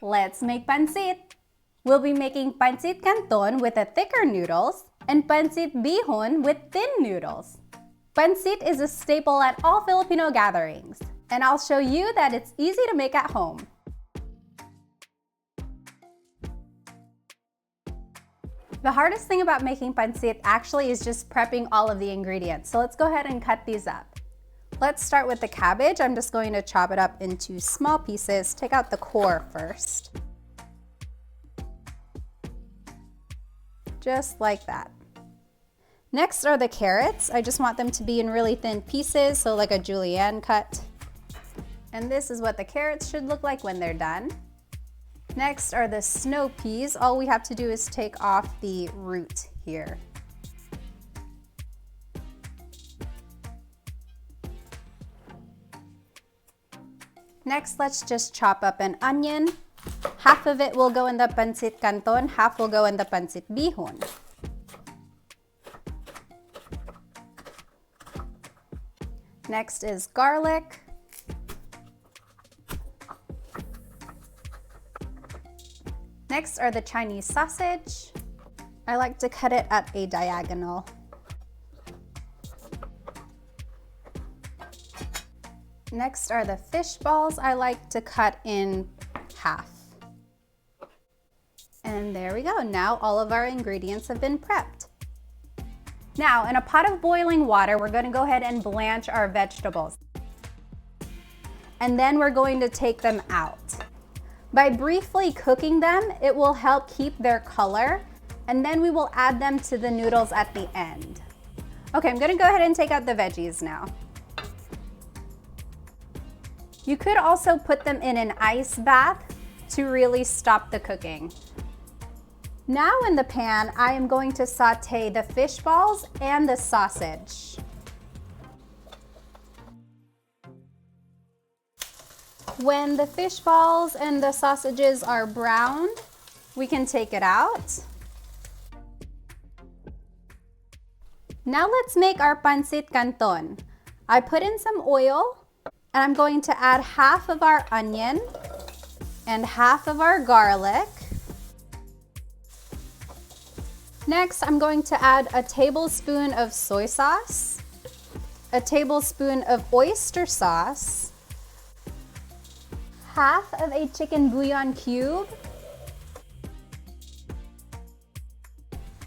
Let's make pancit! We'll be making Pancit Canton with the thicker noodles and Pancit Bihon with thin noodles. Pancit is a staple at all Filipino gatherings, and I'll show you that it's easy to make at home. The hardest thing about making pancit actually is just prepping all of the ingredients, so let's go ahead and cut these up. Let's start with the cabbage. I'm just going to chop it up into small pieces. Take out the core first. Just like that. Next are the carrots. I just want them to be in really thin pieces, so like a julienne cut. And this is what the carrots should look like when they're done. Next are the snow peas. All we have to do is take off the root here. Next, let's just chop up an onion. Half of it will go in the Pancit Canton, half will go in the Pancit Bihon. Next is garlic. Next are the Chinese sausage. I like to cut it at a diagonal. Next are the fish balls. I like to cut in half. And there we go. Now all of our ingredients have been prepped. Now in a pot of boiling water, we're going to go ahead and blanch our vegetables. And then we're going to take them out. By briefly cooking them, it will help keep their color, and then we will add them to the noodles at the end. Okay, I'm going to go ahead and take out the veggies now. You could also put them in an ice bath to really stop the cooking. Now in the pan, I am going to saute the fish balls and the sausage. When the fish balls and the sausages are browned, we can take it out. Now let's make our Pancit Canton. I put in some oil. And I'm going to add half of our onion and half of our garlic. Next, I'm going to add a tablespoon of soy sauce, a tablespoon of oyster sauce, half of a chicken bouillon cube,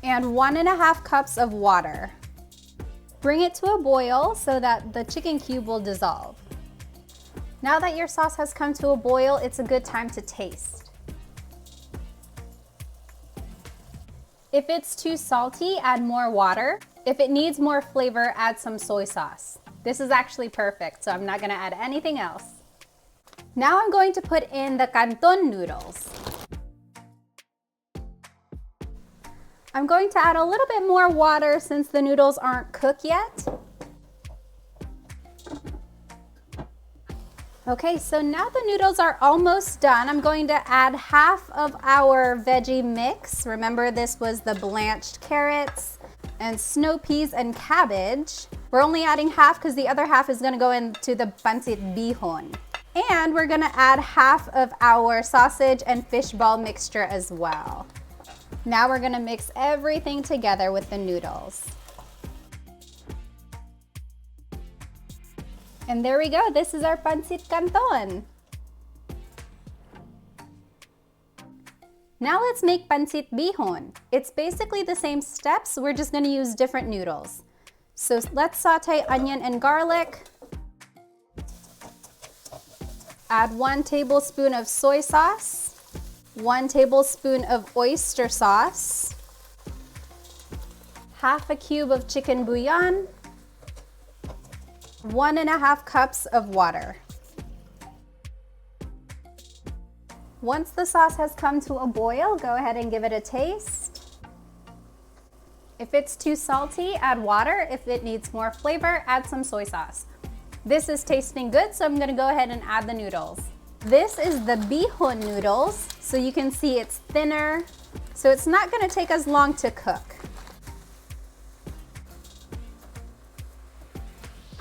and 1.5 cups of water. Bring it to a boil so that the chicken cube will dissolve. Now that your sauce has come to a boil, it's a good time to taste. If it's too salty, add more water. If it needs more flavor, add some soy sauce. This is actually perfect, so I'm not gonna add anything else. Now I'm going to put in the Canton noodles. I'm going to add a little bit more water since the noodles aren't cooked yet. Okay, so now the noodles are almost done. I'm going to add half of our veggie mix. Remember, this was the blanched carrots and snow peas and cabbage. We're only adding half because the other half is gonna go into the Pancit Bihon. And we're gonna add half of our sausage and fish ball mixture as well. Now we're gonna mix everything together with the noodles. And there we go, this is our Pancit Canton. Now let's make Pancit Bihon. It's basically the same steps, we're just gonna use different noodles. So let's saute onion and garlic. Add 1 tablespoon of soy sauce, 1 tablespoon of oyster sauce, half a cube of chicken bouillon, 1.5 cups of water. Once the sauce has come to a boil, go ahead and give it a taste. If it's too salty, add water. If it needs more flavor, add some soy sauce. This is tasting good, so I'm gonna go ahead and add the noodles. This is the Bihon noodles, so you can see it's thinner, so it's not gonna take as long to cook.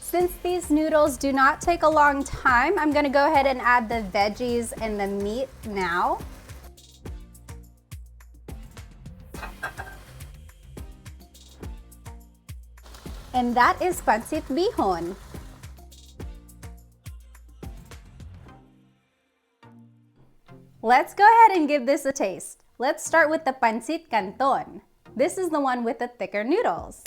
Since these noodles do not take a long time, I'm gonna go ahead and add the veggies and the meat now. And that is Pancit Bihon. Let's go ahead and give this a taste. Let's start with the Pancit Canton. This is the one with the thicker noodles.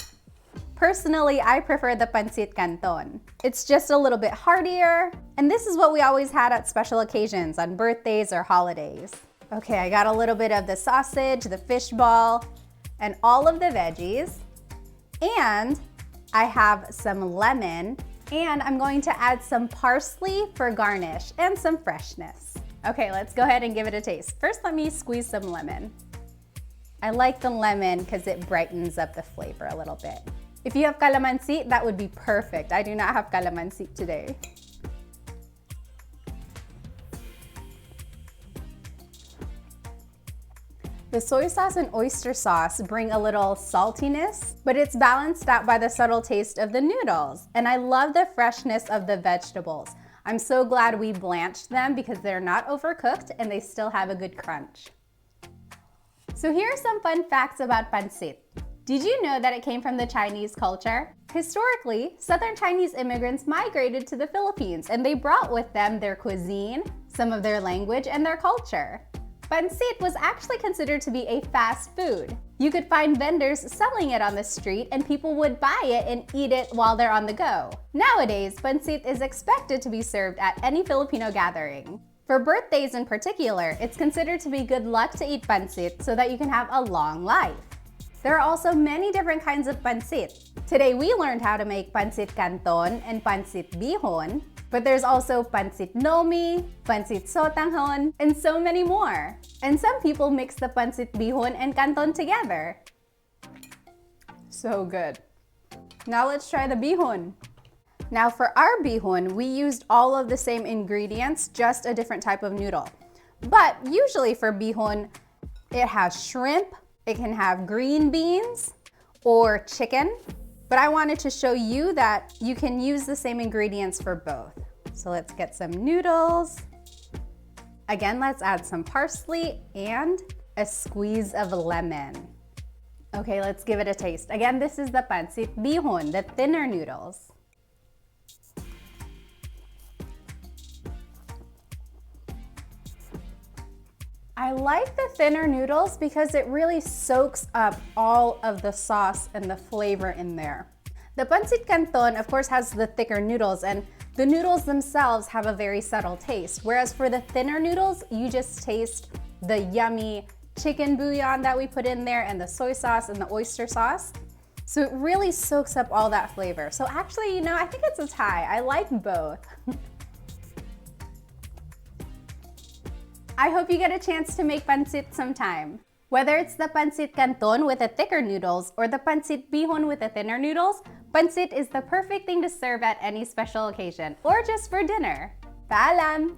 Personally, I prefer the Pancit Canton. It's just a little bit heartier, and this is what we always had at special occasions on birthdays or holidays. Okay, I got a little bit of the sausage, the fish ball, and all of the veggies. And I have some lemon, and I'm going to add some parsley for garnish and some freshness. Okay, let's go ahead and give it a taste. First, let me squeeze some lemon. I like the lemon because it brightens up the flavor a little bit. If you have calamansi, that would be perfect. I do not have calamansi today. The soy sauce and oyster sauce bring a little saltiness, but it's balanced out by the subtle taste of the noodles. And I love the freshness of the vegetables. I'm so glad we blanched them because they're not overcooked and they still have a good crunch. So here are some fun facts about pancit. Did you know that it came from the Chinese culture? Historically, Southern Chinese immigrants migrated to the Philippines and they brought with them their cuisine, some of their language, and their culture. Pancit was actually considered to be a fast food. You could find vendors selling it on the street and people would buy it and eat it while they're on the go. Nowadays, pancit is expected to be served at any Filipino gathering. For birthdays in particular, it's considered to be good luck to eat pancit so that you can have a long life. There are also many different kinds of pancit. Today we learned how to make Pancit Canton and Pancit Bihon, but there's also Pancit Nomi, Pancit Sotanghon, and so many more. And some people mix the Pancit Bihon and Canton together. So good. Now let's try the bihon. Now for our bihon, we used all of the same ingredients, just a different type of noodle. But usually for bihon, it has shrimp, it can have green beans, or chicken. But I wanted to show you that you can use the same ingredients for both. So let's get some noodles. Again, let's add some parsley and a squeeze of lemon. Okay, let's give it a taste. Again, this is the Pancit Bihon, the thinner noodles. I like the thinner noodles because it really soaks up all of the sauce and the flavor in there. The Pancit Canton, of course, has the thicker noodles, and the noodles themselves have a very subtle taste. Whereas for the thinner noodles, you just taste the yummy chicken bouillon that we put in there and the soy sauce and the oyster sauce. So it really soaks up all that flavor. So actually, I think it's a tie. I like both. I hope you get a chance to make pancit sometime. Whether it's the Pancit Canton with the thicker noodles or the Pancit Bihon with the thinner noodles, pancit is the perfect thing to serve at any special occasion or just for dinner. Paalam!